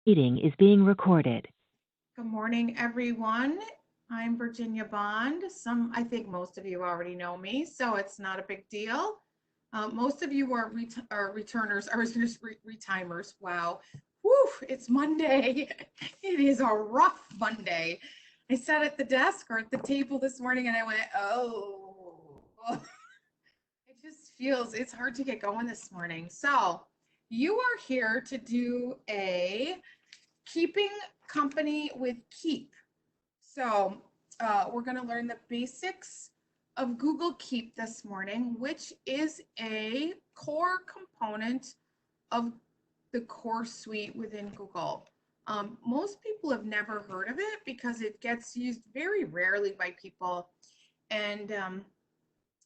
Meeting is being recorded. Good morning, everyone. I'm Virginia Bond. I think most of you already know me, so it's not a big deal. Most of you are returners, or just retimers. Wow. Whew, it's Monday. It is a rough Monday. I sat at the desk or at the table this morning and I went, oh, it just feels, it's hard to get going this morning. So you are here to do a keeping company with Keep. So we're going to learn the basics of Google Keep this morning, which is a core component of the core suite within Google. Most people have never heard of it because it gets used very rarely by people. And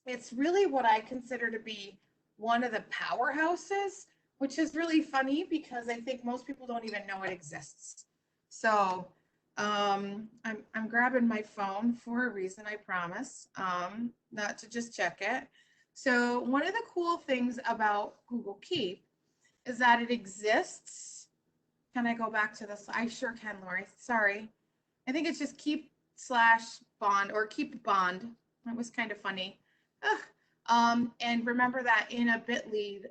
it's really what I consider to be one of the powerhouses, which is really funny because I think most people don't even know it exists. So I'm grabbing my phone for a reason, I promise, not to just check it. So one of the cool things about Google Keep is that it exists. Can I go back to this? I sure can, Lori. Sorry. I think it's just keep slash bond or keep bond. That was kind of funny. Ugh. And remember that in a bit.ly,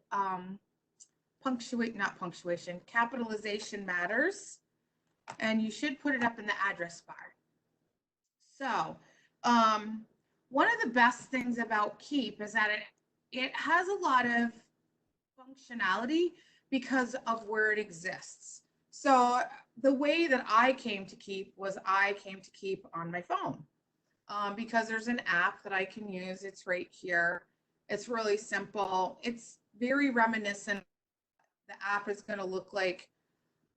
not punctuation, capitalization matters. And you should put it up in the address bar. So one of the best things about Keep is that it has a lot of functionality because of where it exists. So the way that I came to Keep was I came to Keep on my phone because there's an app that I can use. It's right here. It's really simple. It's very reminiscent. The app is going to look like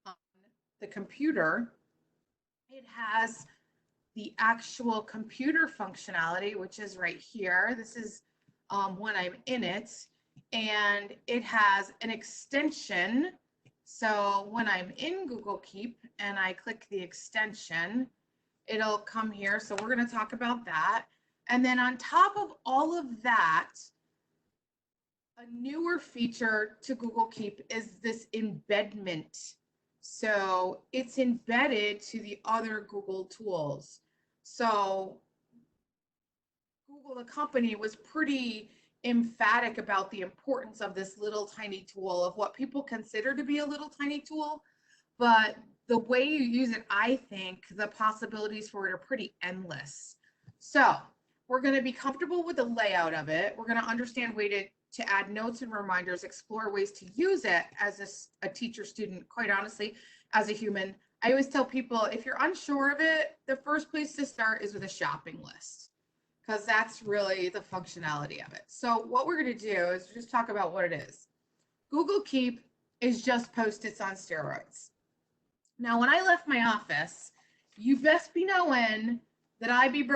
on the computer. It has the actual computer functionality, which is right here. This is when I'm in it, and it has an extension. So when I'm in Google Keep and I click the extension, it'll come here. So we're going to talk about that. And then on top of all of that, a newer feature to Google Keep is this embedment. So it's embedded to the other Google tools. So Google, the company, was pretty emphatic about the importance of this little tiny tool, of what people consider to be a little tiny tool. But the way you use it, I think the possibilities for it are pretty endless. So we're going to be comfortable with the layout of it. We're going to understand ways to add notes and reminders, explore ways to use it as a teacher, student, quite honestly, as a human. I always tell people, if you're unsure of it, the first place to start is with a shopping list, because that's really the functionality of it. So what we're going to do is just talk about what it is. Google Keep is just Post-its on steroids. Now, when I left my office, you best be knowing that I be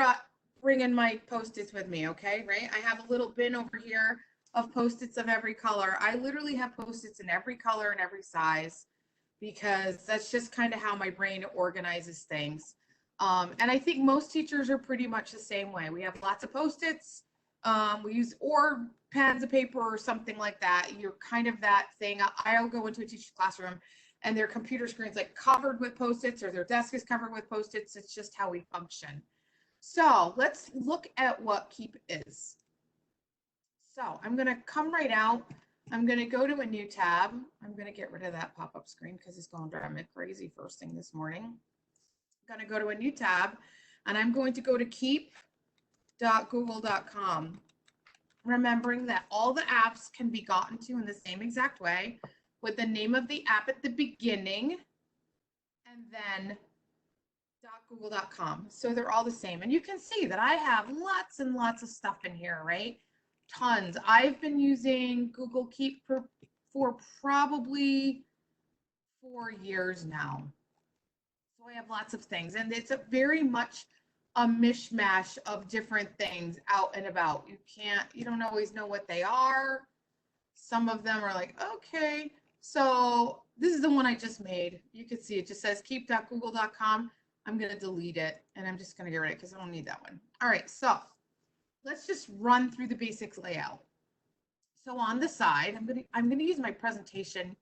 bringing my Post-its with me, okay? Right? I have a little bin over here of Post-its of every color. I literally have Post-its in every color and every size because that's just kind of how my brain organizes things. And I think most teachers are pretty much the same way. We have lots of Post-its. We use or pens of paper or something like that. You're kind of that thing. I'll go into a teacher's classroom and their computer screen's like covered with Post-its, or their desk is covered with Post-its. It's just how we function. So let's look at what Keep is. So I'm going to come right out. I'm going to go to a new tab. I'm going to get rid of that pop-up screen because it's going to drive me crazy first thing this morning. I'm going to go to a new tab, and I'm going to go to keep.google.com. Remembering that all the apps can be gotten to in the same exact way, with the name of the app at the beginning and then .google.com. So they're all the same. And you can see that I have lots and lots of stuff in here, right? Tons. I've been using Google Keep for probably 4 years now. So I have lots of things, and it's a very much a mishmash of different things out and about. You don't always know what they are. Some of them are like, okay. So this is the one I just made. You can see it just says keep.google.com. I'm going to delete it, and I'm just going to get rid of it because I don't need that one. All right, so let's just run through the basic layout. So on the side, I'm going to use my presentation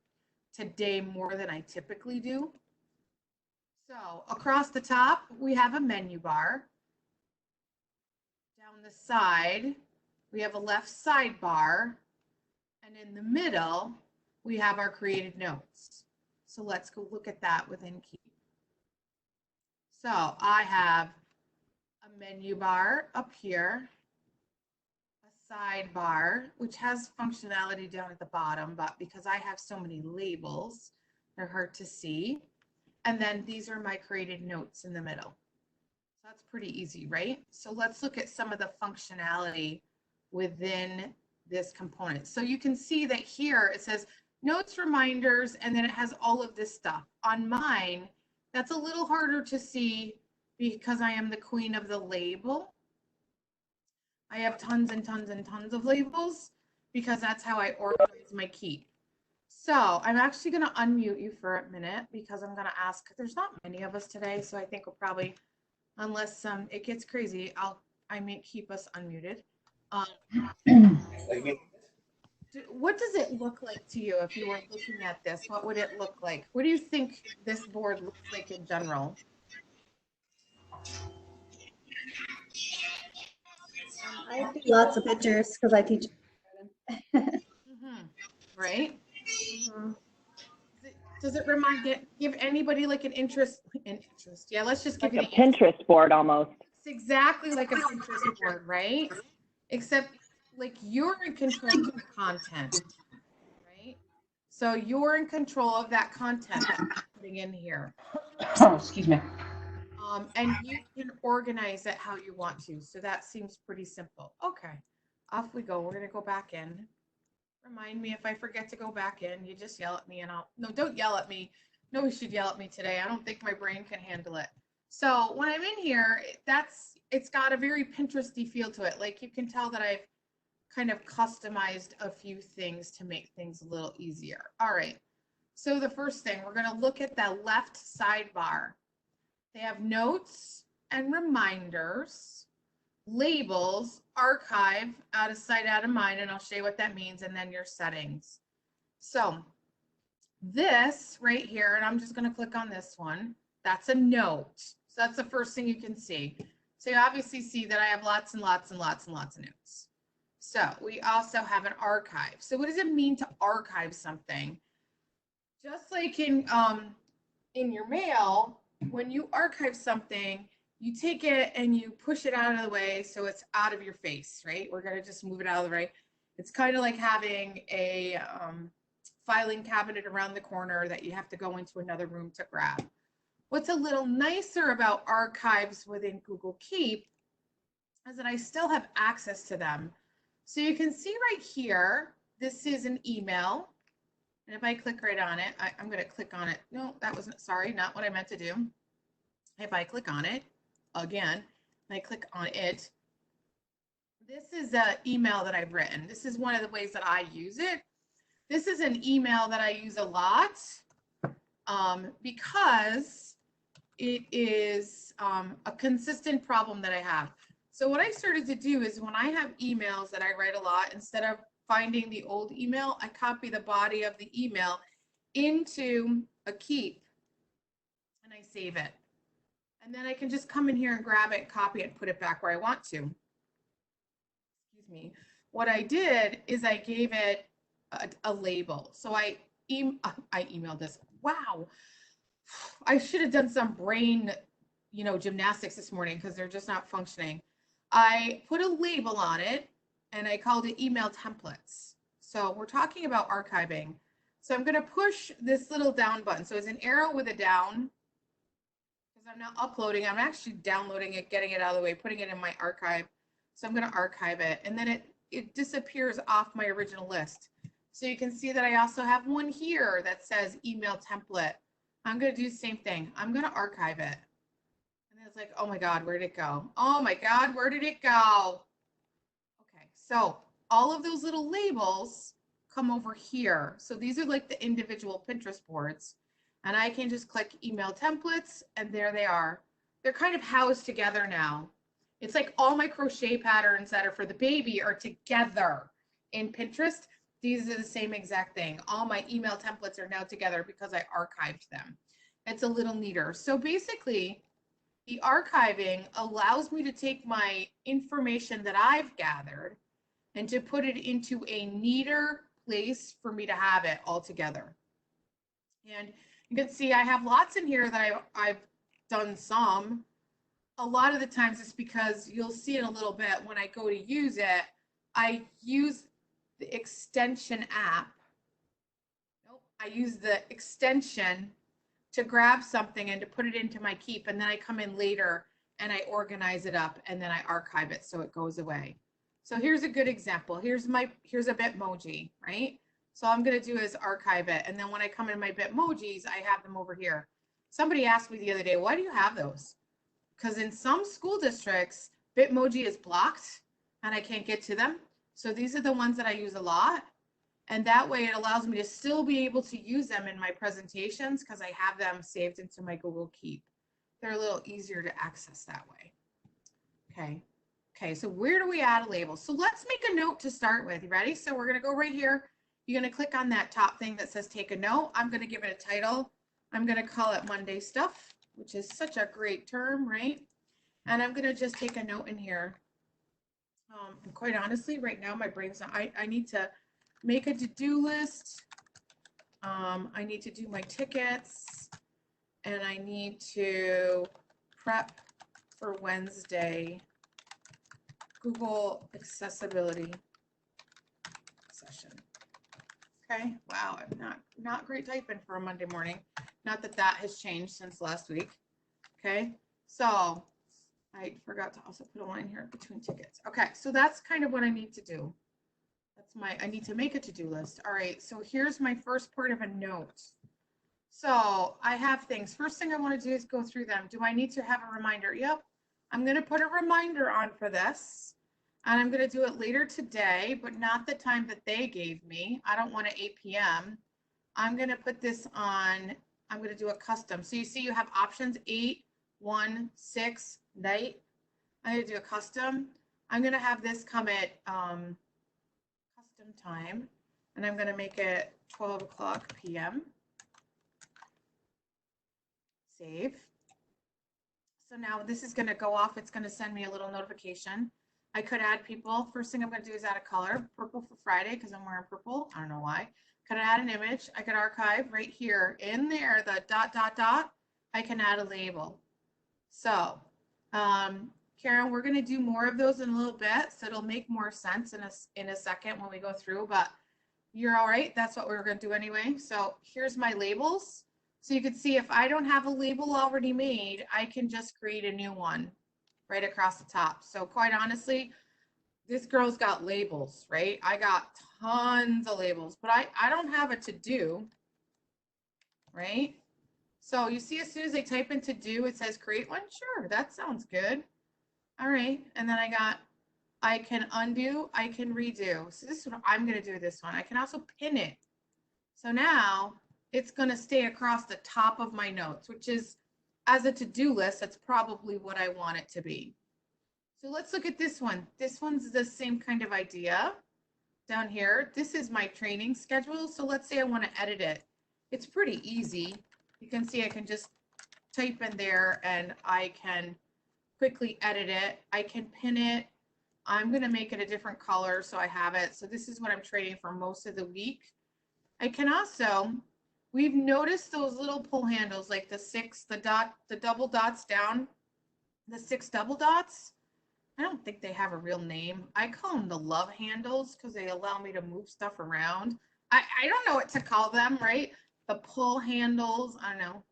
today more than I typically do. So across the top, we have a menu bar. Down the side, we have a left sidebar. And in the middle, we have our created notes. So let's go look at that within Keep. So I have a menu bar up here, a sidebar, which has functionality down at the bottom, but because I have so many labels, they're hard to see. And then these are my created notes in the middle. So that's pretty easy, right? So let's look at some of the functionality within this component. So you can see that here it says notes, reminders, and then it has all of this stuff. On mine, that's a little harder to see because I am the queen of the label. I have tons and tons and tons of labels because that's how I organize my Keep. So I'm actually going to unmute you for a minute because I'm going to ask, there's not many of us today, so I think we'll probably, unless it gets crazy, I may keep us unmuted. What does it look like to you if you were looking at this? What would it look like? What do you think this board looks like in general? I see lots of pictures because I teach. Right? Does it give anybody like an interest? Yeah, let's just give like you a Pinterest board almost. It's exactly like a Pinterest board, right? Except like you're in control of the content, right? So you're in control of that content that you're putting in here. Oh, excuse me. And you can organize it how you want to. So that seems pretty simple. Okay, off we go. We're gonna go back in. Remind me if I forget to go back in. You just yell at me and no, don't yell at me. Nobody should yell at me today. I don't think my brain can handle it. So when I'm in here, it's got a very Pinteresty feel to it. Like you can tell that I've kind of customized a few things to make things a little easier. All right. So the first thing, we're going to look at the left sidebar. They have notes and reminders, labels, archive, out of sight, out of mind, and I'll show you what that means, and then your settings. So this right here, and I'm just going to click on this one, that's a note. So that's the first thing you can see. So you obviously see that I have lots and lots and lots and lots of notes. So we also have an archive. So what does it mean to archive something? Just like in your mail, when you archive something, you take it and you push it out of the way so it's out of your face, right? We're going to just move it out of the way. It's kind of like having a filing cabinet around the corner that you have to go into another room to grab. What's a little nicer about archives within Google Keep is that I still have access to them. So you can see right here, this is an email. And if I click right on it, I'm going to click on it. No, that wasn't, sorry, not what I meant to do. If I click on it again, and I click on it, this is an email that I've written. This is one of the ways that I use it. This is an email that I use a lot because it is a consistent problem that I have. So what I started to do is when I have emails that I write a lot, instead of finding the old email, I copy the body of the email into a Keep and I save it. And then I can just come in here and grab it, copy it, and put it back where I want to. Excuse me. What I did is I gave it a label. So I emailed this. Wow. I should have done some brain, gymnastics this morning because they're just not functioning. I put a label on it and I called it email templates. So we're talking about archiving. So I'm going to push this little down button. So it's an arrow with a down because I'm not uploading. I'm actually downloading it, getting it out of the way, putting it in my archive. So I'm going to archive it and then it disappears off my original list. So you can see that I also have one here that says email template. I'm going to do the same thing. I'm going to archive it. And it's like, oh my God, where did it go? Oh my God, where did it go? Okay, so all of those little labels come over here. So these are like the individual Pinterest boards. And I can just click email templates and there they are. They're kind of housed together now. It's like all my crochet patterns that are for the baby are together in Pinterest. These are the same exact thing. All my email templates are now together because I archived them. It's a little neater. So basically, the archiving allows me to take my information that I've gathered and to put it into a neater place for me to have it all together. And you can see I have lots in here that I've done some. A lot of the times it's because you'll see in a little bit when I go to use it, I use the extension app. Nope, I use the extension to grab something and to put it into my Keep, and then I come in later and I organize it up and then I archive it so it goes away. So here's a good example. Here's a Bitmoji, right? So all I'm going to do is archive it, and then when I come in my Bitmojis, I have them over here. Somebody asked me the other day, why do you have those? Because in some school districts, Bitmoji is blocked and I can't get to them. So these are the ones that I use a lot. And that way it allows me to still be able to use them in my presentations because I have them saved into my Google Keep. They're a little easier to access that way. Okay. Okay, so where do we add a label? So let's make a note to start with. You ready? So we're going to go right here. You're going to click on that top thing that says take a note. I'm going to give it a title. I'm going to call it Monday Stuff, which is such a great term, right? And I'm going to just take a note in here. And quite honestly, right now my brain's not, I need to make a to-do list. I need to do my tickets, and I need to prep for Wednesday Google accessibility session. Okay, wow, I'm not great typing for a Monday morning. Not that that has changed since last week. Okay, so I forgot to also put a line here between tickets. Okay, so that's kind of what I need to do. I need to make a to-do list. All right, so here's my first part of a note. So I have things. First thing I want to do is go through them. Do I need to have a reminder? Yep, I'm going to put a reminder on for this. And I'm going to do it later today, but not the time that they gave me. I don't want it 8 p.m. I'm going to put this on, I'm going to do a custom. So you see you have options 8, 1, 6, night. I'm going to do a custom. I'm going to have this come at custom time, and I'm going to make it 12 o'clock p.m. Save. So now this is going to go off. It's going to send me a little notification. I could add people. First thing I'm going to do is add a color, purple for Friday because I'm wearing purple. I don't know why. Could add an image. I could archive right here in there, the ... I can add a label. So, Karen, we're going to do more of those in a little bit, so it'll make more sense in a second when we go through, but you're all right. That's what we're going to do anyway. So here's my labels. So you can see if I don't have a label already made, I can just create a new one right across the top. So quite honestly, this girl's got labels, right? I got tons of labels, but I don't have a to-do, right? So you see, as soon as I type in to-do, it says create one. Sure, that sounds good. All right, and then I can undo, I can redo. So this is what I'm going to do with this one. I can also pin it. So now it's going to stay across the top of my notes, which is, as a to-do list, that's probably what I want it to be. So let's look at this one. This one's the same kind of idea down here. This is my training schedule. So let's say I want to edit it. It's pretty easy. You can see I can just type in there and I can quickly edit it. I can pin it. I'm going to make it a different color so I have it. So this is what I'm training for most of the week. I can also, we've noticed those little pull handles, like the double dots down, the 6 double dots. I don't think they have a real name. I call them the love handles because they allow me to move stuff around. I don't know what to call them, right? The pull handles, I don't know.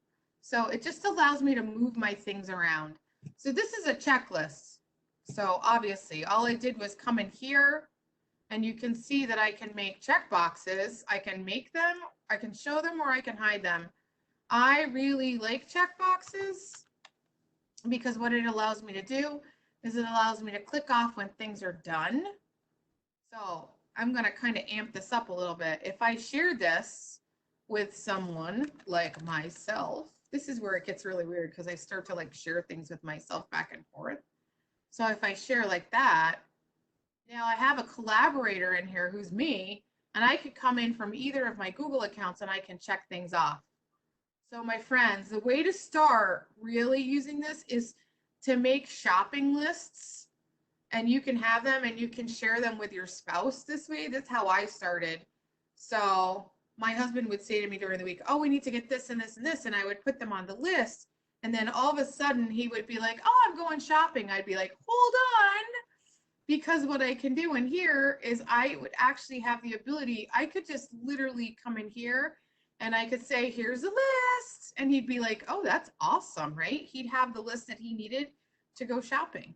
So it just allows me to move my things around. So this is a checklist. So obviously all I did was come in here and you can see that I can make check boxes. I can make them, I can show them, or I can hide them. I really like check boxes because what it allows me to do is it allows me to click off when things are done. So I'm going to kind of amp this up a little bit. If I share this with someone like myself, this is where it gets really weird because I start to like share things with myself back and forth. So if I share like that, now I have a collaborator in here who's me, and I could come in from either of my Google accounts and I can check things off. So my friends, the way to start really using this is to make shopping lists, and you can have them and you can share them with your spouse this way. That's how I started. So my husband would say to me during the week, oh, we need to get this and this and this. And I would put them on the list. And then all of a sudden he would be like, oh, I'm going shopping. I'd be like, hold on. Because what I can do in here is I would actually have the ability, I could just literally come in here and I could say, here's a list. And he'd be like, oh, that's awesome, right? He'd have the list that he needed to go shopping.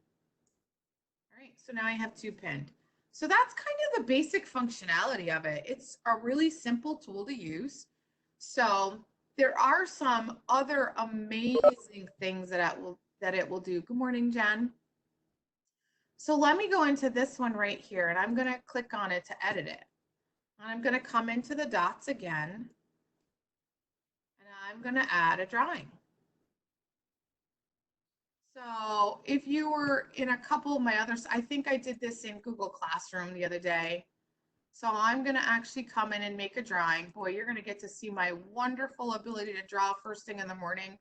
All right, so now I have 2 pinned. So that's kind of the basic functionality of it. It's a really simple tool to use. So there are some other amazing things that it will do. Good morning, Jen. So let me go into this one right here, and I'm going to click on it to edit it. And I'm going to come into the dots again, and I'm going to add a drawing. So if you were in a couple of my others, I think I did this in Google Classroom the other day. So I'm going to actually come in and make a drawing. Boy, you're going to get to see my wonderful ability to draw first thing in the morning,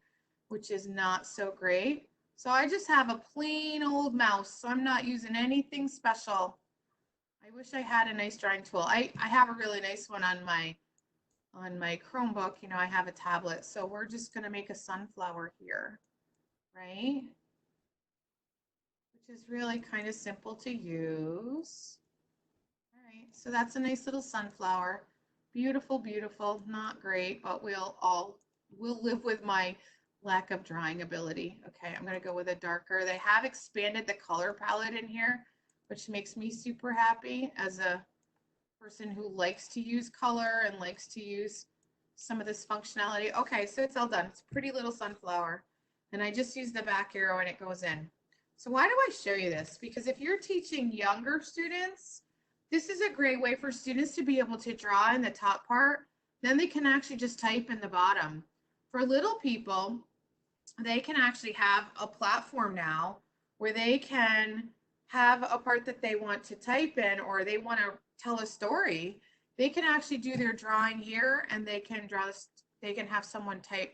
which is not so great. So I just have a plain old mouse, so I'm not using anything special. I wish I had a nice drawing tool. I have a really nice one on my Chromebook. You know, I have a tablet. So we're just going to make a sunflower here, right? Which is really kind of simple to use. All right, so that's a nice little sunflower. Beautiful, beautiful, not great, but we'll live with my lack of drawing ability. Okay, I'm going to go with a darker. They have expanded the color palette in here, which makes me super happy as a person who likes to use color and likes to use some of this functionality. Okay, so it's all done. It's a pretty little sunflower. And I just use the back arrow and it goes in. So why do I show you this? Because if you're teaching younger students, this is a great way for students to be able to draw in the top part. Then they can actually just type in the bottom. For little people, they can actually have a platform now where they can have a part that they want to type in, or they want to tell a story. They can actually do their drawing here, and they can have someone type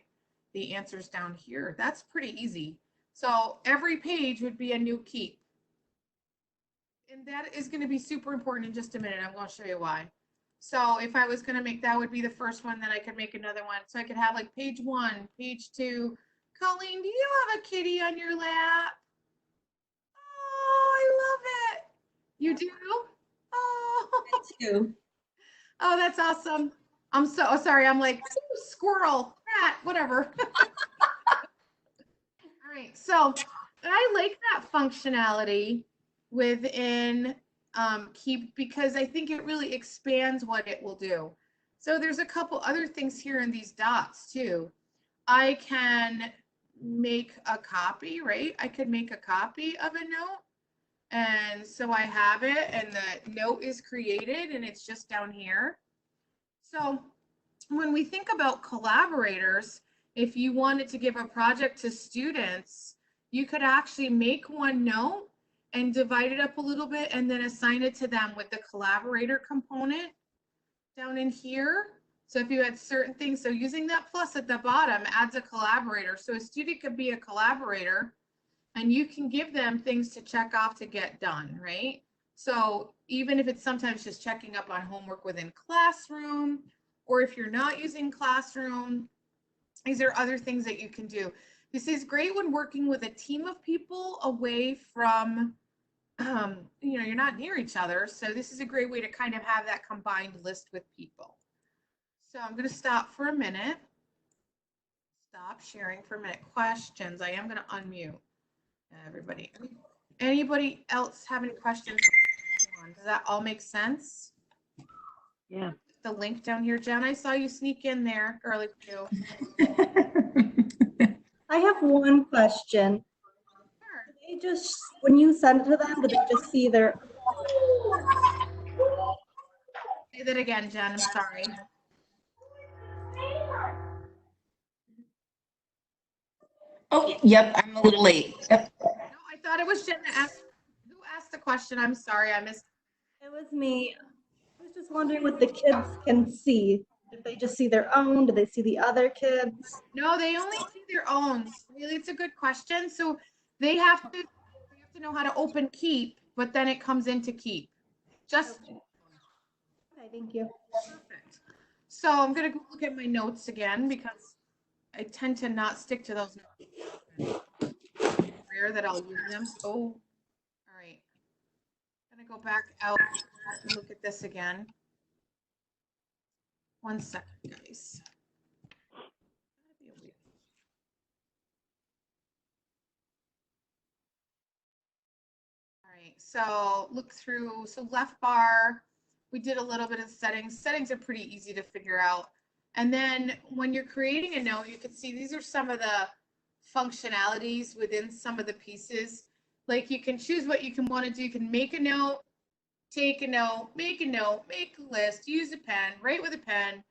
the answers down here. That's pretty easy. So every page would be a new keep. And that is going to be super important in just a minute. I'm going to show you why. So if I was going to make, that would be the first one, then I could make another one. So I could have like page 1, page 2. Colleen, do you have a kitty on your lap? Oh, I love it. You do? Oh, Too. oh, that's awesome. I'm so sorry. I'm like, squirrel, cat, whatever. All right. So I like that functionality within Keep, because I think it really expands what it will do. So there's a couple other things here in these dots too. I can make a copy, right? I could make a copy of a note. And so I have it, and the note is created, and it's just down here. So when we think about collaborators, if you wanted to give a project to students, you could actually make one note and divide it up a little bit and then assign it to them with the collaborator component down in here. So if you had certain things, so using that plus at the bottom adds a collaborator. So a student could be a collaborator, and you can give them things to check off to get done, right? So even if it's sometimes just checking up on homework within Classroom, or if you're not using Classroom, these are other things that you can do. This is great when working with a team of people away from, you know, you're not near each other. So this is a great way to kind of have that combined list with people. So I'm going to stop for a minute. Stop sharing for a minute. Questions. I am going to unmute everybody. Anybody else have any questions? Does that all make sense? Yeah. The link down here, Jen, I saw you sneak in there, girly too. I have one question. Sure. They just, when you send it to them, do they just see their? Say that again, Jen. I'm sorry. Oh, yep, I'm a little late. Yep. No, I thought it was Jen that asked. Who asked the question? I'm sorry, I missed. It was me. I was just wondering what the kids can see. If they just see their own, do they see the other kids? No, they only see their own. Really, it's a good question. So they have to know how to open Keep, but then it comes into Keep. Just Okay, thank you. perfect. So I'm gonna go look at my notes again because I tend to not stick to those notes. Rare that I'll use them. Oh, all right. I'm gonna go back out and look at this again. 1 second, guys. All right, so look through, so left bar, we did a little bit of settings. Settings are pretty easy to figure out. And then when you're creating a note, you can see these are some of the functionalities within some of the pieces. Like you can choose what you can want to do. You can make a note, take a note, make a list, use a pen, write with a pen,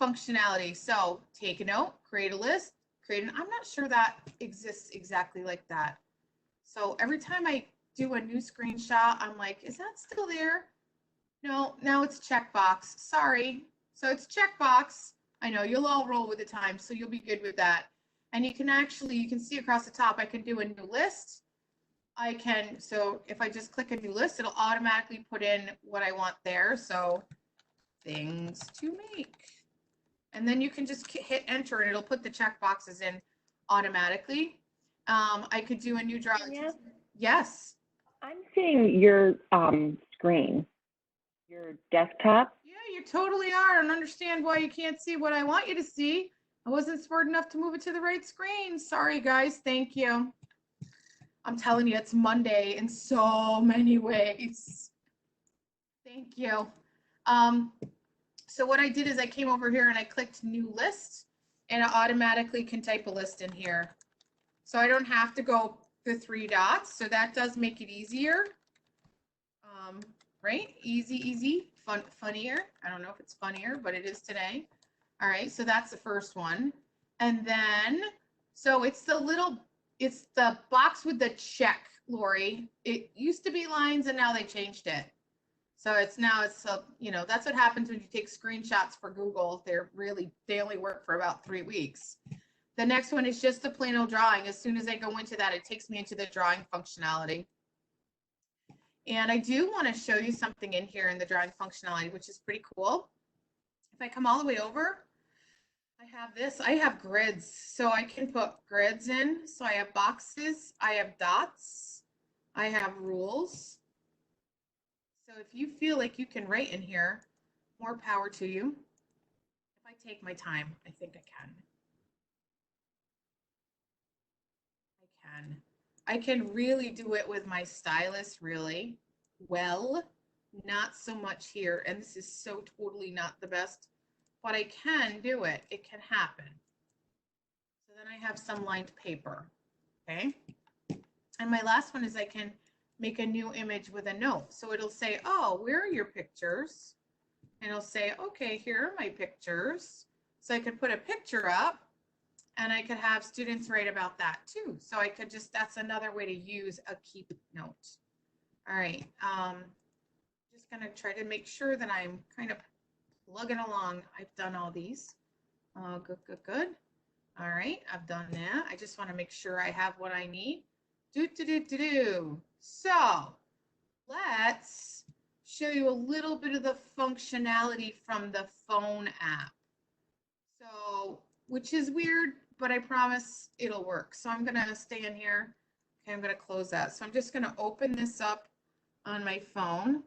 functionality. So take a note, create a list, I'm not sure that exists exactly like that. So every time I do a new screenshot, I'm like, is that still there? No, now it's checkbox. Sorry. So it's checkbox. I know you'll all roll with the time, so you'll be good with that. And you can see across the top, I can do a new list. So if I just click a new list, it'll automatically put in what I want there. So things to make. And then you can just hit enter and it'll put the checkboxes in automatically. I could do a new drawing. Yeah. Yes. I'm seeing your screen, your desktop. Yeah, you totally are. I don't understand why you can't see what I want you to see. I wasn't smart enough to move it to the right screen. Sorry, guys. Thank you. I'm telling you, it's Monday in so many ways. Thank you. So what I did is I came over here and I clicked new list and it automatically can type a list in here. So I don't have to go the 3 dots. So that does make it easier. Right? Easy, funnier. I don't know if it's funnier, but it is today. All right. So that's the first one. And then, so it's the box with the check, Lori. It used to be lines and now they changed it. So that's what happens when you take screenshots for Google. They only work for about 3 weeks. The next one is just a plain old drawing. As soon as I go into that, it takes me into the drawing functionality. And I do want to show you something in here in the drawing functionality, which is pretty cool. If I come all the way over, I have grids. So I can put grids in. So I have boxes, I have dots, I have rules. So if you feel like you can write in here, more power to you. If I take my time, I think I can. I can really do it with my stylus really well, not so much here. And this is so totally not the best, but I can do it. It can happen. So then I have some lined paper, okay? And my last one is I can make a new image with a note. So it'll say, oh, where are your pictures? And it'll say, okay, here are my pictures. So I could put a picture up and I could have students write about that too. So I could that's another way to use a keep note. All right, just gonna try to make sure that I'm kind of plugging along. I've done all these. Good. All right, I've done that. I just wanna make sure I have what I need. So let's show you a little bit of the functionality from the phone app. So, which is weird, but I promise it'll work. So I'm gonna stay in here. Okay, I'm gonna close that. So I'm just gonna open this up on my phone.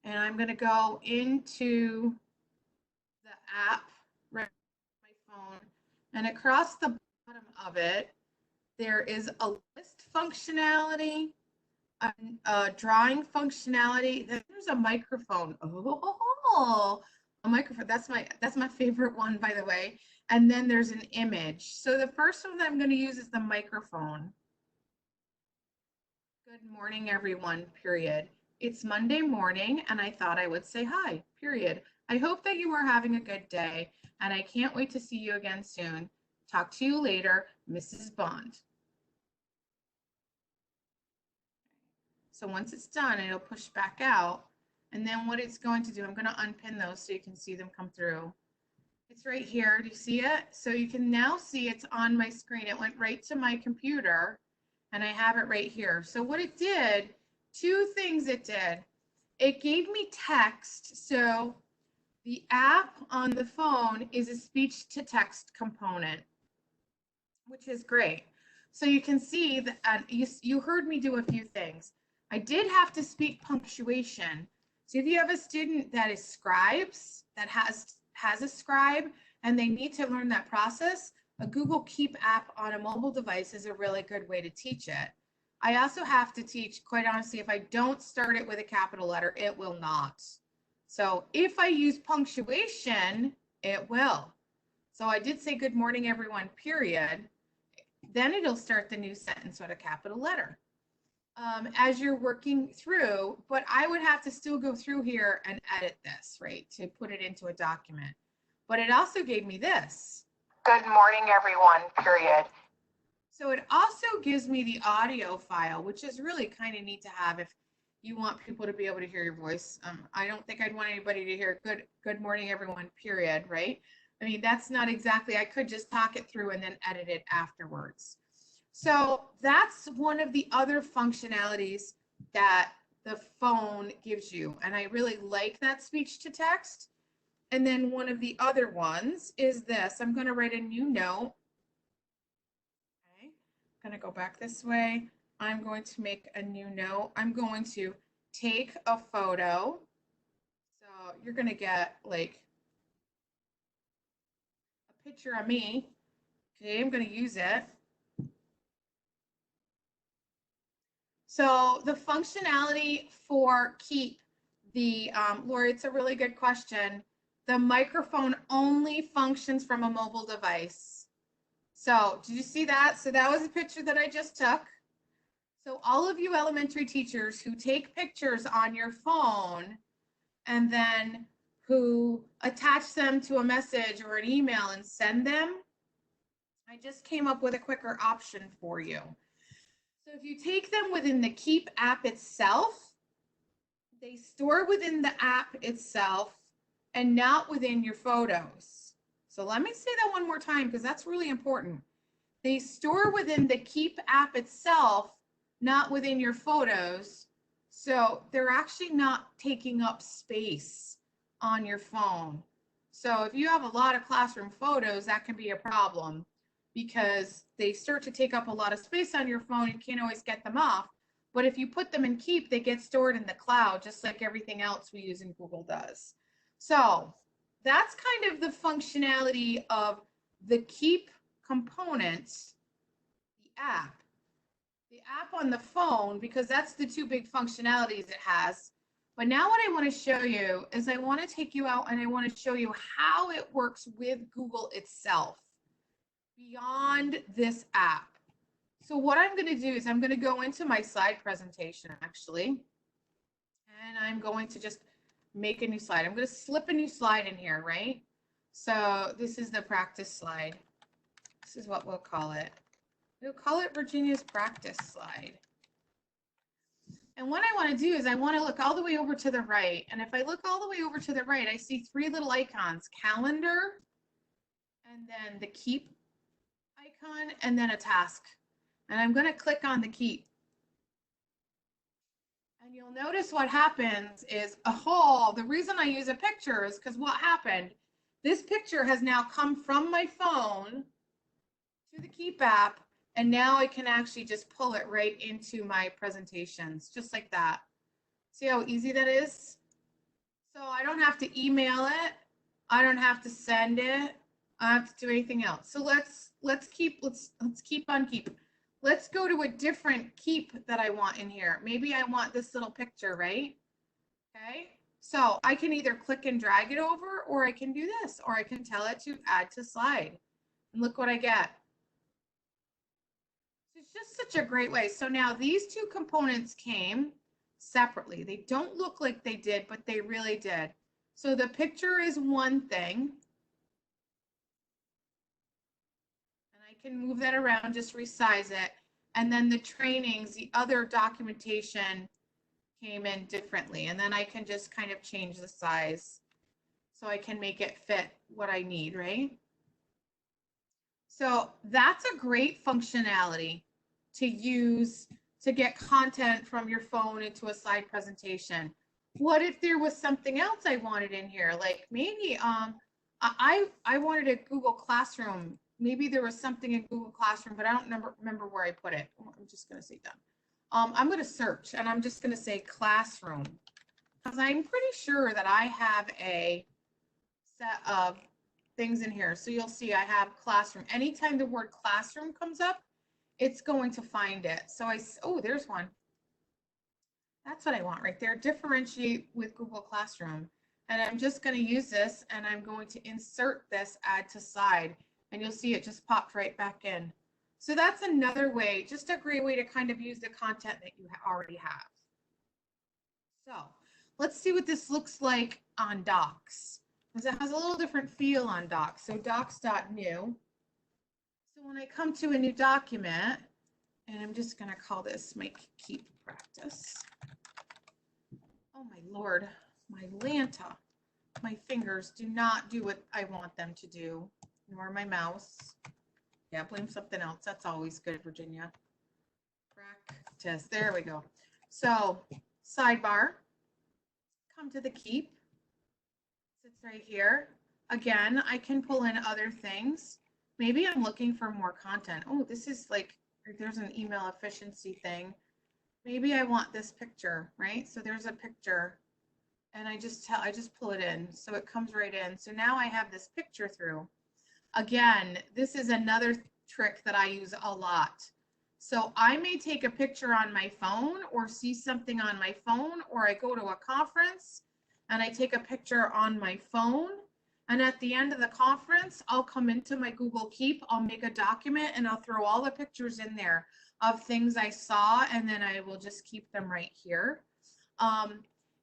And I'm gonna go into the app right on my phone. And across the bottom of it, there is a list functionality, a drawing functionality. There's a microphone. Oh, a microphone. That's my favorite one, by the way. And then there's an image. So the first one that I'm going to use is the microphone. Good morning, everyone, period. It's Monday morning, and I thought I would say hi, period. I hope that you are having a good day, and I can't wait to see you again soon. Talk to you later, Mrs. Bond. So once it's done, it'll push back out. And then what it's going to do, I'm going to unpin those so you can see them come through. It's right here. Do you see it? So you can now see it's on my screen. It went right to my computer and I have it right here. So what it did, two things it did. It gave me text. So the app on the phone is a speech to text component, which is great. So you can see that you heard me do a few things. I did have to speak punctuation. So if you have a student that is scribes, that has a scribe, and they need to learn that process, a Google Keep app on a mobile device is a really good way to teach it. I also have to teach, quite honestly, if I don't start it with a capital letter, it will not. So if I use punctuation, it will. So I did say good morning, everyone, period. Then it'll start the new sentence with a capital letter as you're working through, but I would have to still go through here and edit this, right, to put it into a document. But it also gave me this. Good morning, everyone, period. So it also gives me the audio file, which is really kind of neat to have if you want people to be able to hear your voice. I don't think I'd want anybody to hear good morning, everyone, period, right? I mean, that's not exactly, I could just talk it through and then edit it afterwards. So that's one of the other functionalities that the phone gives you. And I really like that speech to text. And then one of the other ones is this. I'm going to write a new note. Okay. I'm going to go back this way. I'm going to make a new note. I'm going to take a photo. So you're going to get like a picture of me. Okay, I'm going to use it. So the functionality for Keep, Lori, it's a really good question. The microphone only functions from a mobile device. So did you see that? So that was a picture that I just took. So all of you elementary teachers who take pictures on your phone and then who attach them to a message or an email and send them, I just came up with a quicker option for you. So if you take them within the Keep app itself, they store within the app itself and not within your photos. So let me say that one more time because that's really important. They store within the Keep app itself, not within your photos. So they're actually not taking up space on your phone. So if you have a lot of classroom photos, that can be a problem because they start to take up a lot of space on your phone. You can't always get them off. But if you put them in Keep, they get stored in the cloud, just like everything else we use in Google does. So that's kind of the functionality of the Keep components, the app. The app on the phone, because that's the two big functionalities it has. But now what I want to show you is I want to take you out and I want to show you how it works with Google itself beyond this app. So what I'm going to do is I'm going to go into my slide presentation actually, and I'm going to just make a new slide. I'm going to slip a new slide in here, right? So this is the practice slide. This is what we'll call it. We'll call it Virginia's practice slide. And what I want to do is I want to look all the way over to the right. And if I look all the way over to the right, I see three little icons, calendar, and then the Keep icon, and then a task. And I'm going to click on the Keep. And you'll notice what happens is, the reason I use a picture is because what happened, this picture has now come from my phone to the Keep app, and now I can actually just pull it right into my presentations, just like that. See how easy that is? So I don't have to email it. I don't have to send it. I don't have to do anything else. So let's keep on Keep. Let's go to a different Keep that I want in here. Maybe I want this little picture, right? Okay. So I can either click and drag it over, or I can do this, or I can tell it to add to slide. And look what I get. It's just such a great way. So now these two components came separately. They don't look like they did, but they really did. So the picture is one thing. And I can move that around, just resize it. And then the trainings, the other documentation came in differently. And then I can just kind of change the size so I can make it fit what I need, right? So that's a great functionality to use to get content from your phone into a slide presentation. What if there was something else I wanted in here? Like maybe I wanted a Google Classroom. Maybe there was something in Google Classroom, but I don't remember where I put it. I'm just going to say done. I'm going to search and I'm just going to say classroom because I'm pretty sure that I have a set of things in here. So you'll see I have classroom. Anytime the word classroom comes up, it's going to find it. So oh, there's one. That's what I want right there. Differentiate with Google Classroom. And I'm just going to use this and I'm going to insert this add to slide. And you'll see it just popped right back in. So that's another way, just a great way to kind of use the content that you already have. So let's see what this looks like on Docs, because it has a little different feel on Docs. So docs.new. So when I come to a new document, and I'm just going to call this my keep practice. Oh my Lord, my Lanta. My fingers do not do what I want them to do, nor my mouse. Yeah, blame something else. That's always good, Virginia. Practice. There we go. So sidebar, come to the keep. Sits right here. Again, I can pull in other things. Maybe I'm looking for more content. Oh, this is like, there's an email efficiency thing. Maybe I want this picture, right? So there's a picture and I just pull it in. So it comes right in. So now I have this picture through. Again, this is another trick that I use a lot. So I may take a picture on my phone or see something on my phone, or I go to a conference and I take a picture on my phone. And at the end of the conference, I'll come into my Google Keep, I'll make a document and I'll throw all the pictures in there of things I saw, and then I will just keep them right here.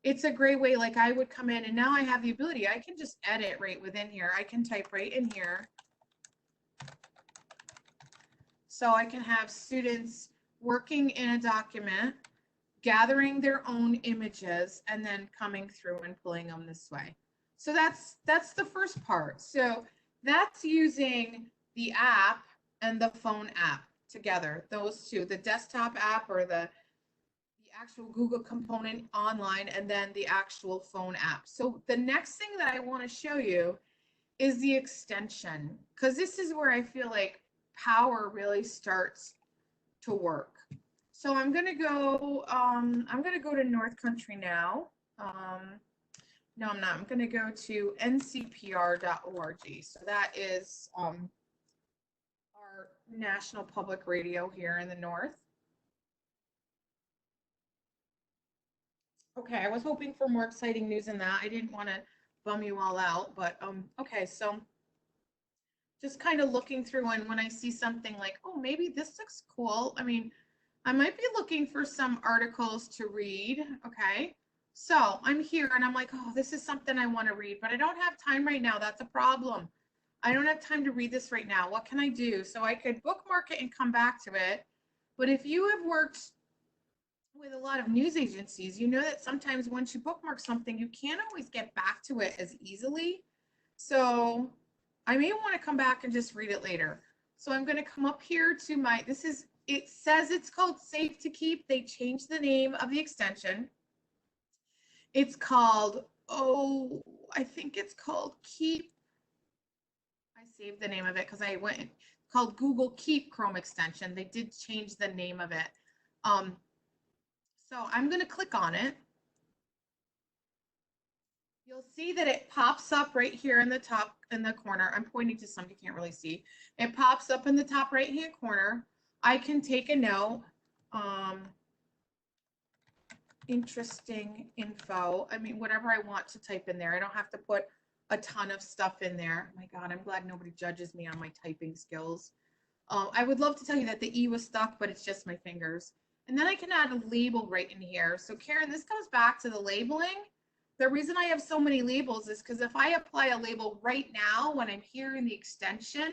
It's a great way, like I would come in and now I have the ability, I can just edit right within here. I can type right in here. So I can have students working in a document, gathering their own images, and then coming through and pulling them this way. So that's the first part. So that's using the app and the phone app together, those two, the desktop app or the actual Google component online, and then the actual phone app. So the next thing that I want to show you is the extension, because this is where I feel like power really starts to work. So I'm going to go to North Country now. No, I'm not. I'm going to go to ncpr.org. So that is our national public radio here in the North. Okay, I was hoping for more exciting news than that. I didn't want to bum you all out, but okay, so just kind of looking through, and when I see something like, oh, maybe this looks cool. I mean, I might be looking for some articles to read. Okay, so I'm here and I'm like, oh, this is something I want to read, but I don't have time right now. That's a problem. I don't have time to read this right now. What can I do? So I could bookmark it and come back to it. But if you have worked with a lot of news agencies, you know that sometimes once you bookmark something, you can't always get back to it as easily. So I may want to come back and just read it later. So I'm going to come up here to my, it says it's called Safe to Keep. They changed the name of the extension. It's called, oh, I think it's called Keep. I saved the name of it because I went, called Google Keep Chrome extension. They did change the name of it. So I'm going to click on it. You'll see that it pops up right here in the top in the corner. I'm pointing to some you can't really see. It pops up in the top right hand corner. I can take a note. Interesting info. I mean, whatever I want to type in there. I don't have to put a ton of stuff in there. Oh my God, I'm glad nobody judges me on my typing skills. I would love to tell you that the E was stuck, but it's just my fingers. And then I can add a label right in here. So Karen, this goes back to the labeling. The reason I have so many labels is because if I apply a label right now when I'm here in the extension,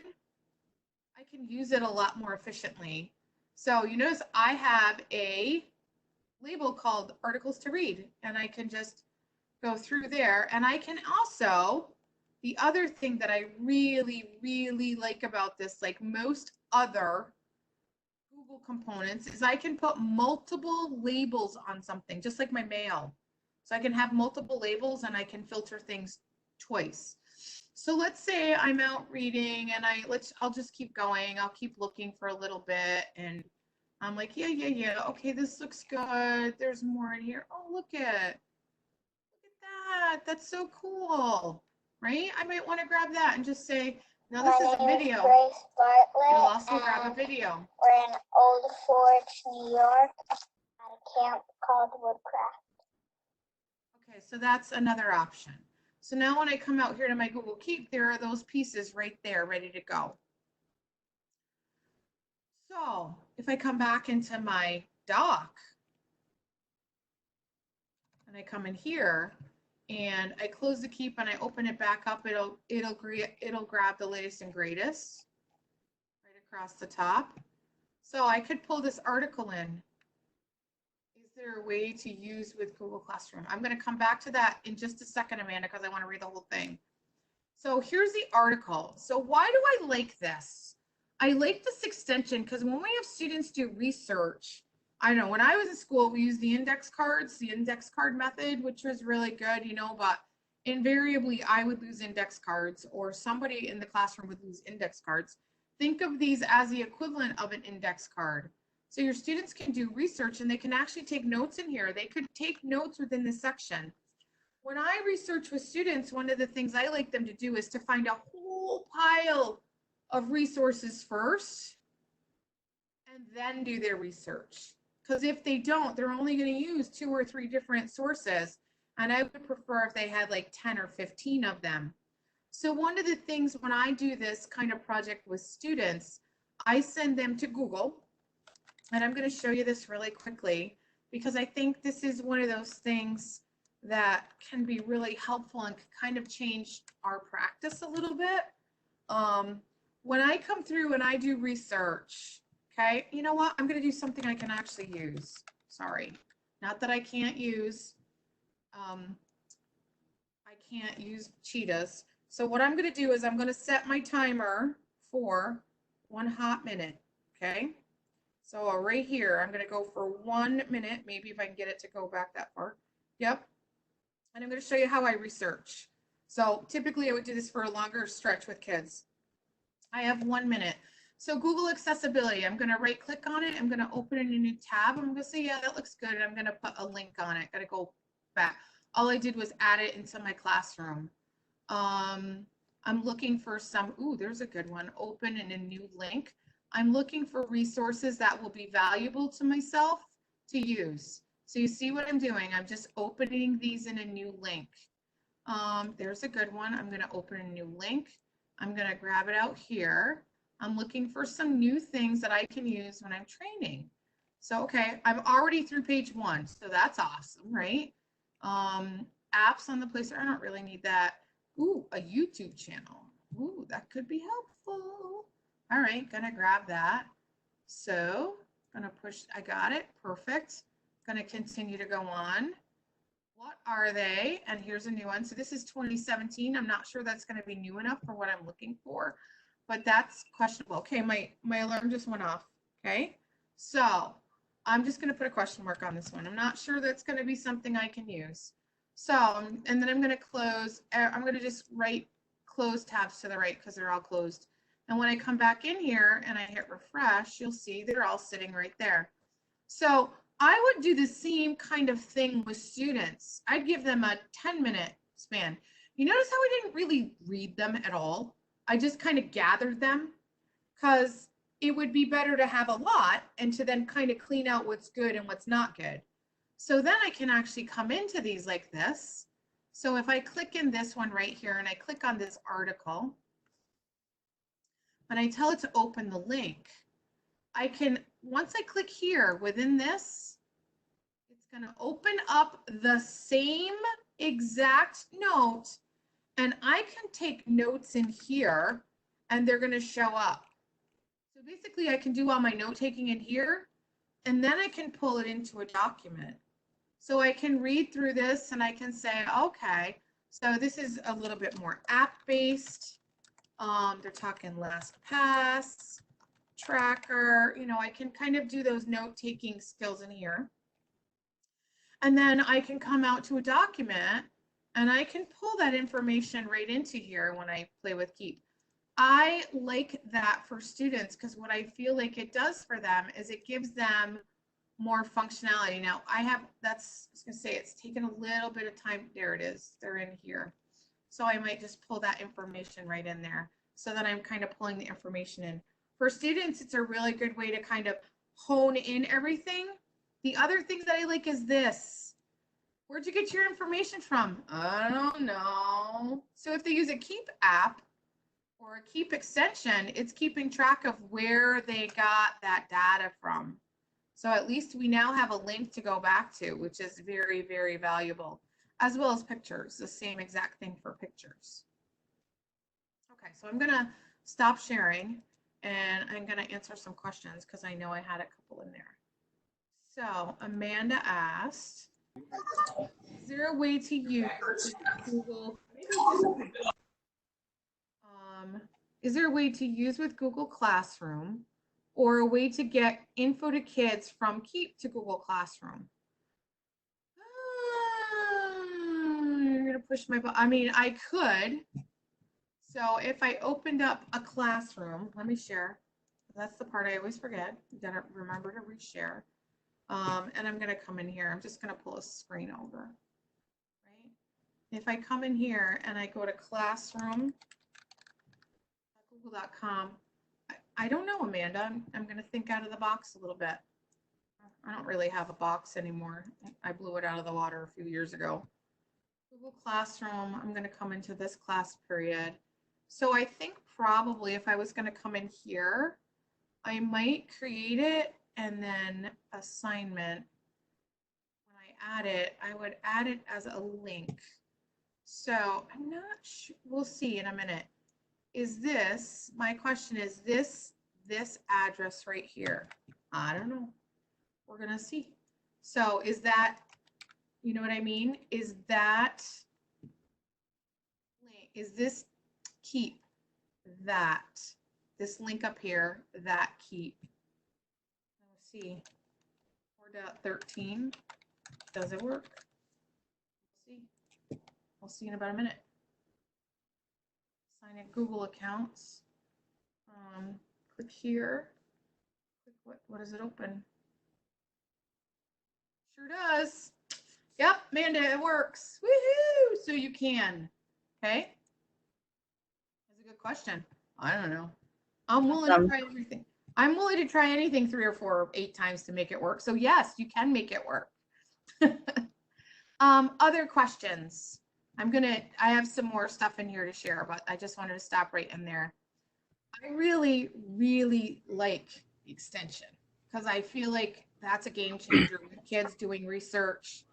I can use it a lot more efficiently. So you notice I have a label called articles to read, and I can just go through there. And I can also, the other thing that I really, really like about this, like most other Google components, is I can put multiple labels on something, just like my mail. So I can have multiple labels and I can filter things twice. So let's say I'm out reading and I'll just keep going. I'll keep looking for a little bit and I'm like, yeah. Okay, this looks good. There's more in here. Oh, look at that. That's so cool, right? I might want to grab that and just say, now this is a video. Grace Bartlett, You'll also grab a video. We're in Old Forge, New York, at a camp called Woodcraft. Okay, so that's another option. So now when I come out here to my Google Keep, there are those pieces right there ready to go. So if I come back into my doc and I come in here and I close the Keep and I open it back up, it'll grab the latest and greatest right across the top. So I could pull this article in. Is there a way to use with Google Classroom? I'm going to come back to that in just a second, Amanda, because I want to read the whole thing. So here's the article. So why do I like this? I like this extension because when we have students do research, I know when I was in school, we used the index cards, the index card method, which was really good, you know, but invariably I would lose index cards or somebody in the classroom would lose index cards. Think of these as the equivalent of an index card. So your students can do research and they can actually take notes in here. They could take notes within this section. When I research with students, one of the things I like them to do is to find a whole pile of resources first and then do their research. Because if they don't, they're only going to use 2 or 3 different sources. And I would prefer if they had like 10 or 15 of them. So one of the things when I do this kind of project with students, I send them to Google. And I'm going to show you this really quickly because I think this is one of those things that can be really helpful and can kind of change our practice a little bit. When I come through and I do research, okay, you know what? I'm going to do something I can actually use. Sorry, not that I can't use, cheetahs. So what I'm going to do is I'm going to set my timer for 1 hot minute, okay? So right here, I'm going to go for 1 minute, maybe if I can get it to go back that far. Yep. And I'm going to show you how I research. So typically I would do this for a longer stretch with kids. I have 1 minute. So Google Accessibility, I'm going to right click on it. I'm going to open a new tab. I'm going to say, yeah, that looks good. And I'm going to put a link on it. Got to go back. All I did was add it into my classroom. I'm looking for some, ooh, there's a good one. Open in a new link. I'm looking for resources that will be valuable to myself to use. So you see what I'm doing? I'm just opening these in a new link. There's a good one. I'm going to open a new link. I'm going to grab it out here. I'm looking for some new things that I can use when I'm training. So, okay, I'm already through page 1. So that's awesome, right? Apps on the Play Store. I don't really need that. Ooh, a YouTube channel. Ooh, that could be helpful. All right, gonna grab that. So, gonna push, I got it, perfect. Gonna continue to go on. What are they? And here's a new one. So this is 2017. I'm not sure that's gonna be new enough for what I'm looking for, but that's questionable. Okay, my alarm just went off, okay? So, I'm just gonna put a question mark on this one. I'm not sure that's gonna be something I can use. So, and then I'm gonna close, I'm gonna just write close tabs to the right because they're all closed. And when I come back in here and I hit refresh, you'll see they're all sitting right there. So I would do the same kind of thing with students. I'd give them a 10-minute span. You notice how I didn't really read them at all? I just kind of gathered them because it would be better to have a lot and to then kind of clean out what's good and what's not good. So then I can actually come into these like this. So if I click in this one right here and I click on this article, and I tell it to open the link, I can, once I click here within this, it's going to open up the same exact note and I can take notes in here and they're going to show up. So basically I can do all my note taking in here and then I can pull it into a document. So I can read through this and I can say, okay, so this is a little bit more app-based. They're talking LastPass, tracker, you know, I can kind of do those note-taking skills in here. And then I can come out to a document and I can pull that information right into here when I play with Keep. I like that for students because what I feel like it does for them is it gives them more functionality. Now I was gonna say it's taken a little bit of time. There it is, they're in here. So I might just pull that information right in there so that I'm kind of pulling the information in. For students, it's a really good way to kind of hone in everything. The other thing that I like is this. Where'd you get your information from? I don't know. So if they use a Keep app or a Keep extension, it's keeping track of where they got that data from. So at least we now have a link to go back to, which is very, very valuable, as well as pictures, the same exact thing for pictures. Okay, so I'm gonna stop sharing and I'm gonna answer some questions because I know I had a couple in there. So Amanda asked, is there a way to use Google? Is there a way to use with Google Classroom or a way to get info to kids from Keep to Google Classroom? You're gonna push my button. I mean, I could. So if I opened up a classroom, let me share. That's the part I always forget. You gotta remember to reshare. And I'm gonna come in here. I'm just gonna pull a screen over, right? If I come in here and I go to classroom, google.com, I don't know, Amanda. I'm gonna think out of the box a little bit. I don't really have a box anymore. I blew it out of the water a few years ago. Google Classroom, I'm gonna come into this class period. So I think probably if I was gonna come in here, I might create it and then assignment. When I add it, I would add it as a link. So I'm not sure, we'll see in a minute. Is this, my question is this address right here? I don't know. We're gonna see. So is that, you know what I mean? Is this Keep that? This link up here, that Keep. Let's see. 4.13. Does it work? We'll see. We'll see in about a minute. Sign in Google accounts. Click here. Click what does it open? Sure does. Yep, Amanda, it works. Woohoo! So you can. Okay. That's a good question. I don't know. I'm willing to try everything. I'm willing to try anything 3 or 4 or 8 times to make it work. So yes, you can make it work. Other questions? I have some more stuff in here to share, but I just wanted to stop right in there. I really, really like the extension because I feel like that's a game changer with kids doing research.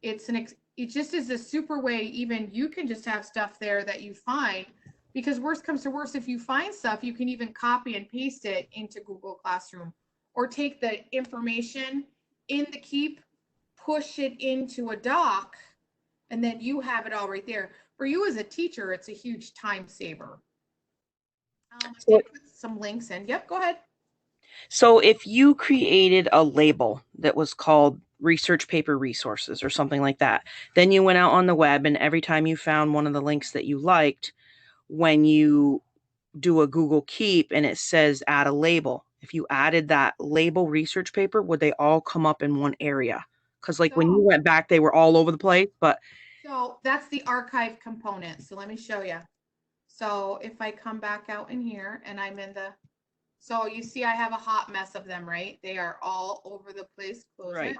It just is a super way. Even you can just have stuff there that you find, because worst comes to worst, if you find stuff, you can even copy and paste it into Google Classroom or take the information in the Keep, push it into a doc, and then you have it all right there. For you as a teacher, it's a huge time saver. I did put some links in. Yep, go ahead. So if you created a label that was called research paper resources or something like that, then you went out on the web and every time you found one of the links that you liked, when you do a Google Keep and it says add a label, if you added that label research paper, would they all come up in one area? Because like when you went back, they were all over the place, but. So that's the archive component. So let me show you. So if I come back out in here and I'm in the, so you see I have a hot mess of them, right? They are all over the place. Close it.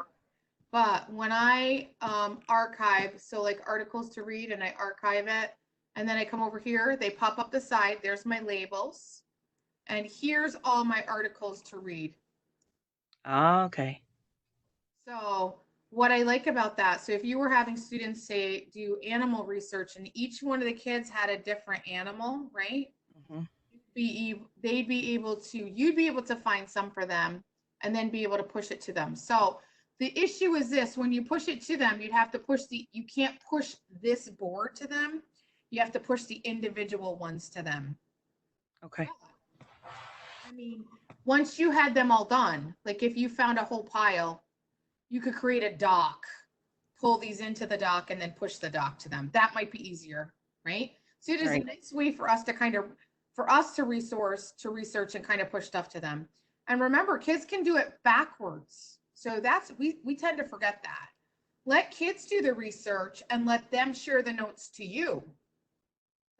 But when I archive, so like articles to read and I archive it, and then I come over here, they pop up the side. There's my labels. And here's all my articles to read. Ah, okay. So what I like about that, so if you were having students say, do animal research, and each one of the kids had a different animal, right? Mm-hmm. You'd be able to find some for them, and then be able to push it to them. So the issue is this: when you push it to them, you'd have to push you can't push this board to them. You have to push the individual ones to them. Okay. I mean, once you had them all done, like if you found a whole pile, you could create a doc, pull these into the doc, and then push the doc to them. That might be easier, right? So it is a nice way for us to research and kind of push stuff to them. And remember, kids can do it backwards. So we tend to forget that. Let kids do the research and let them share the notes to you.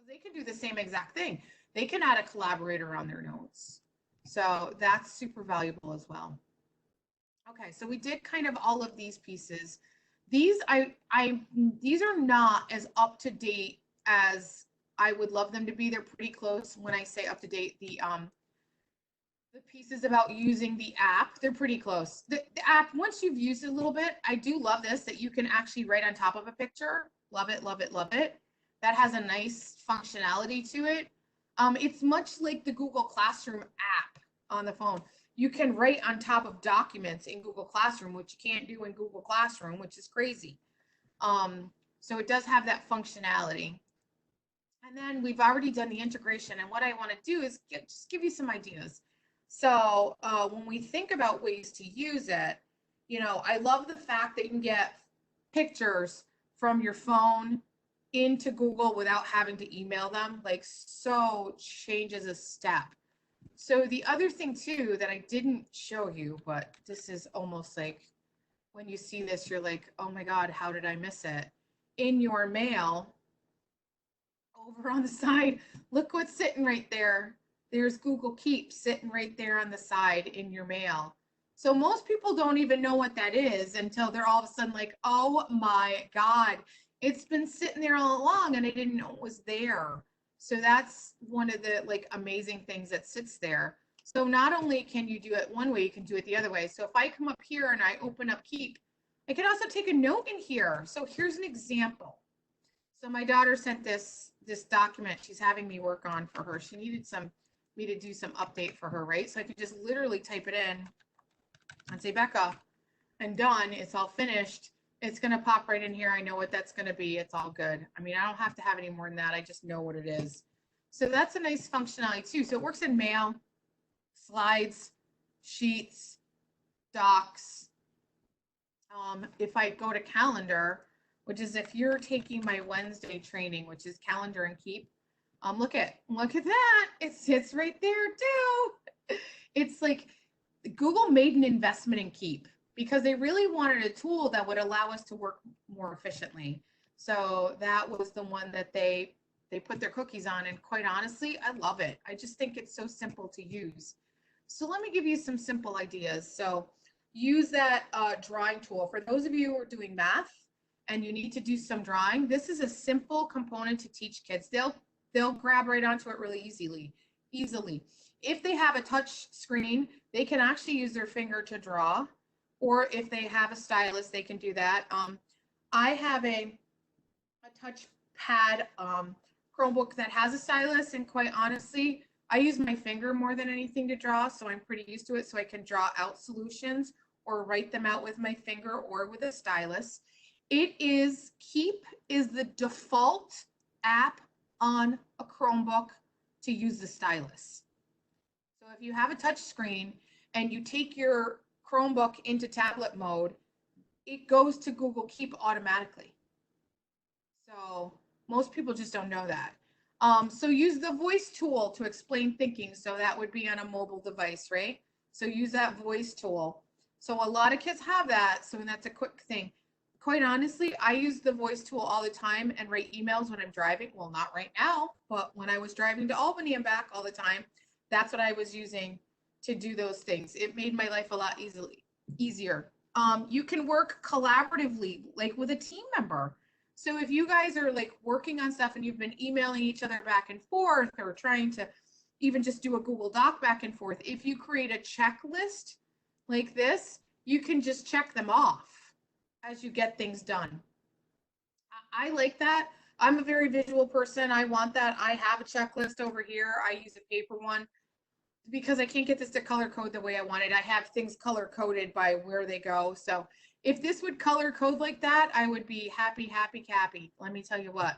They can do the same exact thing. They can add a collaborator on their notes. So that's super valuable as well. Okay, so we did kind of all of these pieces. These these are not as up to date as I would love them to be. They're pretty close. When I say up to date, the pieces about using the app, they're pretty close. The app, once you've used it a little bit, I do love this, that you can actually write on top of a picture. Love it, love it, love it. That has a nice functionality to it. It's much like the Google Classroom app on the phone. You can write on top of documents in Google Classroom, which you can't do in Google Classroom, which is crazy. So it does have that functionality. And then we've already done the integration. And what I want to do is just give you some ideas. So when we think about ways to use it, you know, I love the fact that you can get pictures from your phone into Google without having to email them, like so changes a step. So the other thing too that I didn't show you, but this is almost like when you see this, you're like, oh my God, how did I miss it? In your mail, over on the side, look what's sitting right there. There's Google Keep sitting right there on the side in your mail. So most people don't even know what that is until they're all of a sudden like, oh my God, it's been sitting there all along and I didn't know it was there. So that's one of the like amazing things that sits there. So not only can you do it one way, you can do it the other way. So if I come up here and I open up Keep, I can also take a note in here. So here's an example. So my daughter sent this document she's having me work on for her. She needed me to do some update for her, right? So I could just literally type it in and say, Becca, and done. It's all finished. It's going to pop right in here. I know what that's going to be. It's all good. I mean, I don't have to have any more than that. I just know what it is. So that's a nice functionality too. So it works in mail, slides, sheets, docs. If I go to calendar, which is if you're taking my Wednesday training, which is calendar and Keep, look at that. It sits right there too. It's like Google made an investment in Keep because they really wanted a tool that would allow us to work more efficiently. So that was the one that they put their cookies on. And quite honestly, I love it. I just think it's so simple to use. So let me give you some simple ideas. So use that drawing tool. For those of you who are doing math and you need to do some drawing, this is a simple component to teach kids. They'll grab right onto it really easily. If they have a touch screen, they can actually use their finger to draw, or if they have a stylus, they can do that. I have a touchpad Chromebook that has a stylus, and quite honestly, I use my finger more than anything to draw, so I'm pretty used to it, so I can draw out solutions or write them out with my finger or with a stylus. Keep is the default app on a Chromebook to use the stylus. So if you have a touch screen and you take your Chromebook into tablet mode, it goes to Google Keep automatically. So most people just don't know that. So use the voice tool to explain thinking. So that would be on a mobile device, right? So use that voice tool. So a lot of kids have that. So that's a quick thing. Quite honestly, I use the voice tool all the time and write emails when I'm driving. Well, not right now, but when I was driving to Albany and back all the time, that's what I was using to do those things. It made my life a lot easier. You can work collaboratively, like with a team member. So if you guys are like working on stuff and you've been emailing each other back and forth or trying to even just do a Google Doc back and forth, if you create a checklist like this, you can just check them off as you get things done. I like that. I'm a very visual person. I want that. I have a checklist over here. I use a paper one. because I can't get this to color code the way I wanted. I have things color coded by where they go. So if this would color code like that, I would be happy, happy, happy. Let me tell you what.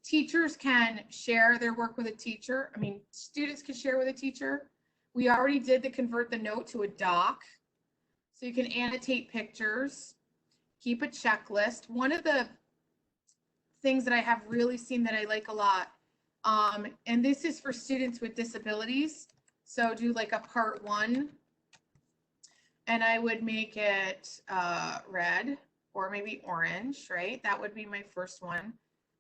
Teachers can share their work with a teacher. I mean, students can share with a teacher. We already did the convert the note to a doc. So you can annotate pictures, keep a checklist. One of the things that I have really seen that I like a lot, and this is for students with disabilities. So do like a part 1, and I would make it red or maybe orange, right? That would be my first one.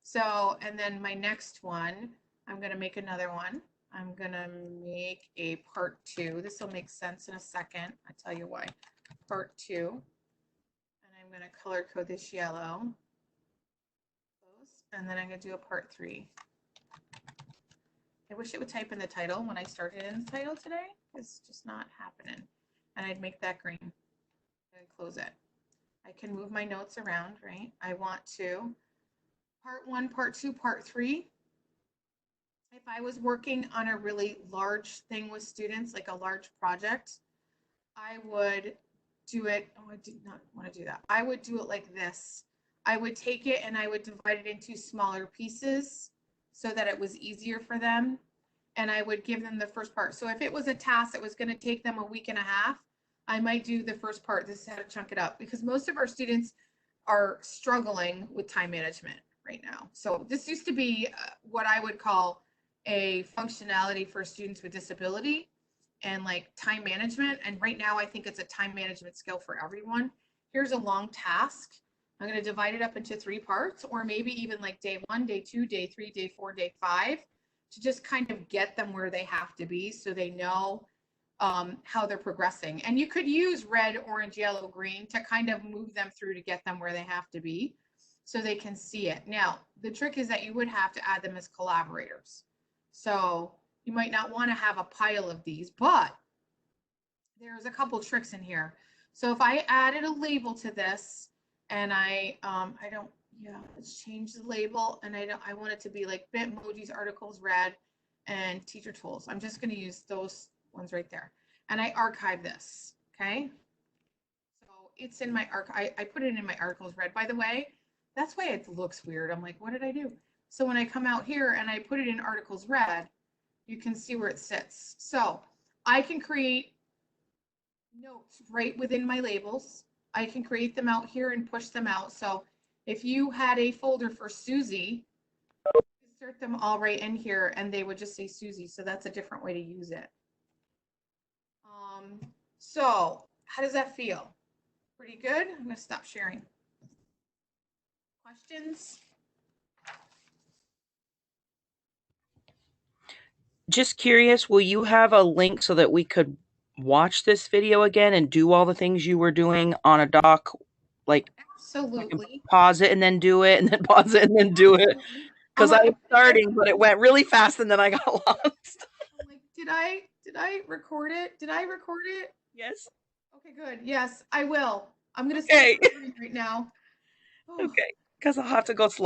So, and then my next one, I'm going to make another one. I'm going to make a part 2. This will make sense in a second. I'll tell you why. Part 2. And I'm going to color code this yellow. And then I'm going to do a part 3. I wish it would type in the title when I started in the title today. It's just not happening. And I'd make that green and close it. I can move my notes around, right? I want to part 1, part 2, part 3. If I was working on a really large thing with students, like a large project, I would do it. Oh, I did not want to do that. I would do it like this. I would take it and I would divide it into smaller pieces so that it was easier for them. And I would give them the first part. So if it was a task that was going to take them a week and a half, I might do the first part. This is how to chunk it up, because most of our students are struggling with time management right now. So this used to be what I would call a functionality for students with disability and like time management. And right now I think it's a time management skill for everyone. Here's a long task. I'm going to divide it up into 3 parts, or maybe even like day 1, day 2, day 3, day 4, day 5, to just kind of get them where they have to be so they know how they're progressing. And you could use red, orange, yellow, green to kind of move them through to get them where they have to be so they can see it. Now, the trick is that you would have to add them as collaborators. So you might not want to have a pile of these, but there's a couple tricks in here. So if I added a label to this, and let's change the label, and I want it to be like Bitmojis, articles, red, and teacher tools. I'm just going to use those ones right there, and I archive this. Okay, so it's in my archive. I put it in my articles red, by the way. That's why it looks weird. I'm like, what did I do? So when I come out here and I put it in articles red, you can see where it sits. So I can create notes right within my labels. I can create them out here and push them out. So if you had a folder for Susie, insert them all right in here and they would just say Susie. So that's a different way to use it. So how does that feel? Pretty good? I'm going to stop sharing. Questions? Just curious, will you have a link so that we could watch this video again and do all the things you were doing on a doc? Like, Absolutely. pause it and then do it, and then pause it and then do it. Because I was starting, but it went really fast and then I got lost. I'm like, did I record it? Did I record it? Yes. Okay, good. Yes, I will. I'm going to Okay. start right now. Oh. Okay. Because I'll have to go slow.